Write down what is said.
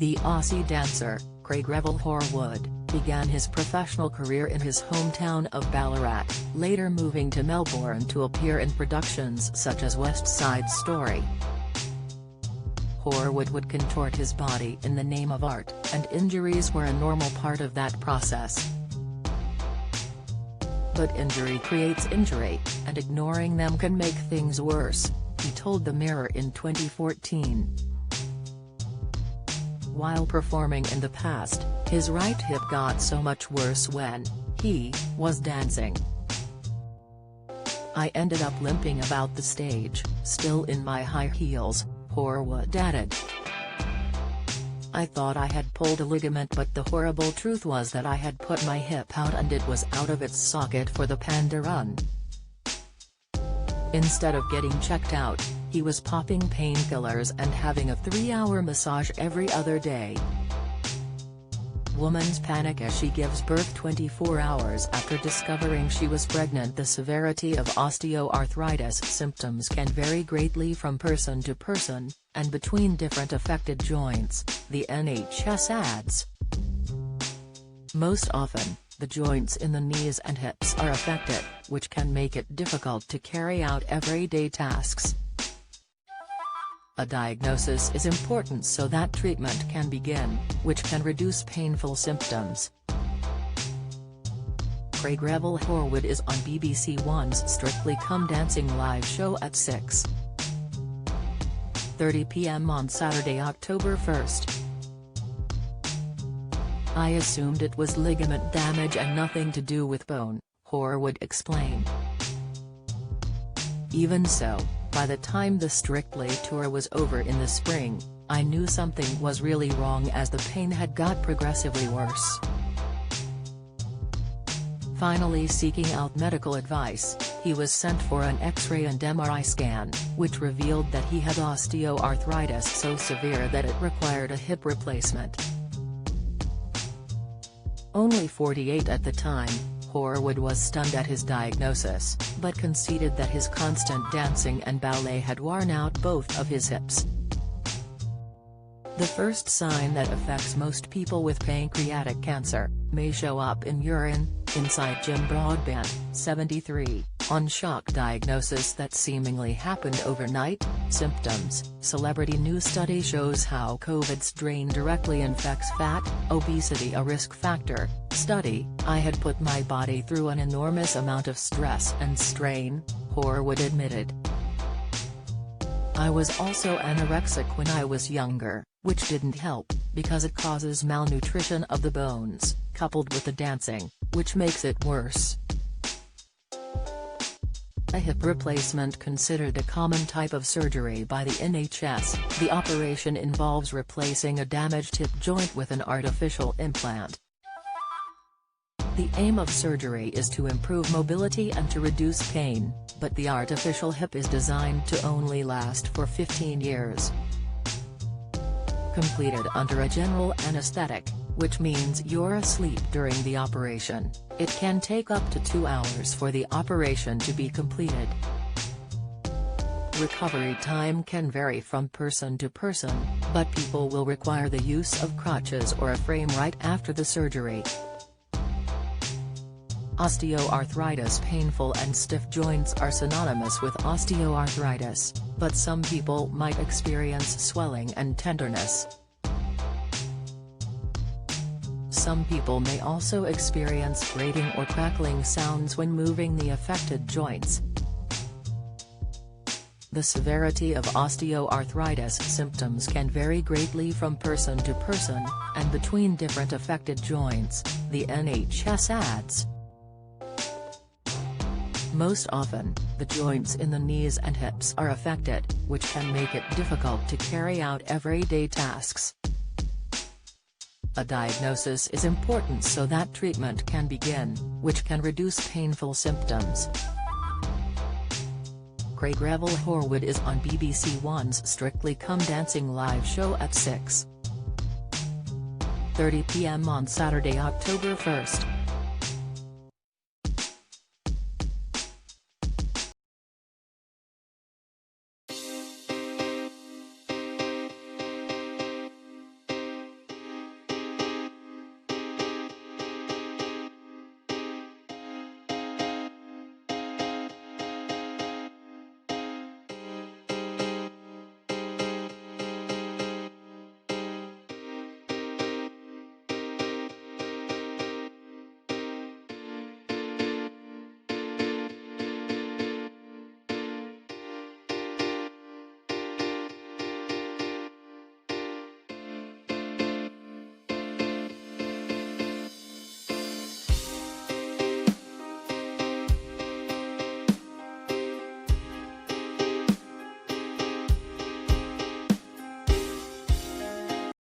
The Aussie dancer, Revel Horwood, began his professional career in his hometown of Ballarat, later moving to Melbourne to appear in productions such as West Side Story. Horwood would contort his body in the name of art, and injuries were a normal part of that process. But injury creates injury, and ignoring them can make things worse, he told the Mirror in 2014. While performing in the past, his right hip got so much worse when he was dancing. "I ended up limping about the stage, still in my high heels," Horwood added. "I thought I had pulled a ligament, but the horrible truth was that I had put my hip out and it was out of its socket for the panda run." Instead of getting checked out, he was popping painkillers and having a 3-hour massage every other day. Woman's panic as she gives birth 24 hours after discovering she was pregnant. The severity of osteoarthritis symptoms can vary greatly from person to person, and between different affected joints, the NHS adds. Most often, the joints in the knees and hips are affected, which can make it difficult to carry out everyday tasks. A diagnosis is important so that treatment can begin, which can reduce painful symptoms. Revel Horwood is on BBC One's Strictly Come Dancing live show at 6:30 p.m. on Saturday, October 1st. "I assumed it was ligament damage and nothing to do with bone," Horwood explained. "Even so, by the time the Strictly tour was over in the spring, I knew something was really wrong as the pain had got progressively worse." Finally seeking out medical advice, he was sent for an X-ray and MRI scan, which revealed that he had osteoarthritis so severe that it required a hip replacement. Only 48 at the time, Horwood was stunned at his diagnosis, but conceded that his constant dancing and ballet had worn out both of his hips. "The first sign that affects most people with pancreatic cancer may show up in urine," inside Jim Broadbent, 73, on shock diagnosis that seemingly happened overnight. Symptoms: Celebrity news study shows how COVID strain directly infects fat, obesity a risk factor. Study: I had put my body through an enormous amount of stress and strain, Horwood admitted. "I was also anorexic when I was younger, which didn't help, because it causes malnutrition of the bones, coupled with the dancing, which makes it worse." A hip replacement considered a common type of surgery by the NHS. The operation involves replacing a damaged hip joint with an artificial implant. The aim of surgery is to improve mobility and to reduce pain, but the artificial hip is designed to only last for 15 years. Completed under a general anesthetic, which means you're asleep during the operation, it can take up to 2 hours for the operation to be completed. Recovery time can vary from person to person, but people will require the use of crutches or a frame right after the surgery. Osteoarthritis. Painful and stiff joints are synonymous with osteoarthritis, but some people might experience swelling and tenderness. Some people may also experience grating or crackling sounds when moving the affected joints. The severity of osteoarthritis symptoms can vary greatly from person to person, and between different affected joints, the NHS adds. Most often, the joints in the knees and hips are affected, which can make it difficult to carry out everyday tasks. A diagnosis is important so that treatment can begin, which can reduce painful symptoms. Revel Horwood is on BBC One's Strictly Come Dancing live show at 6:30 p.m. on Saturday, October 1st.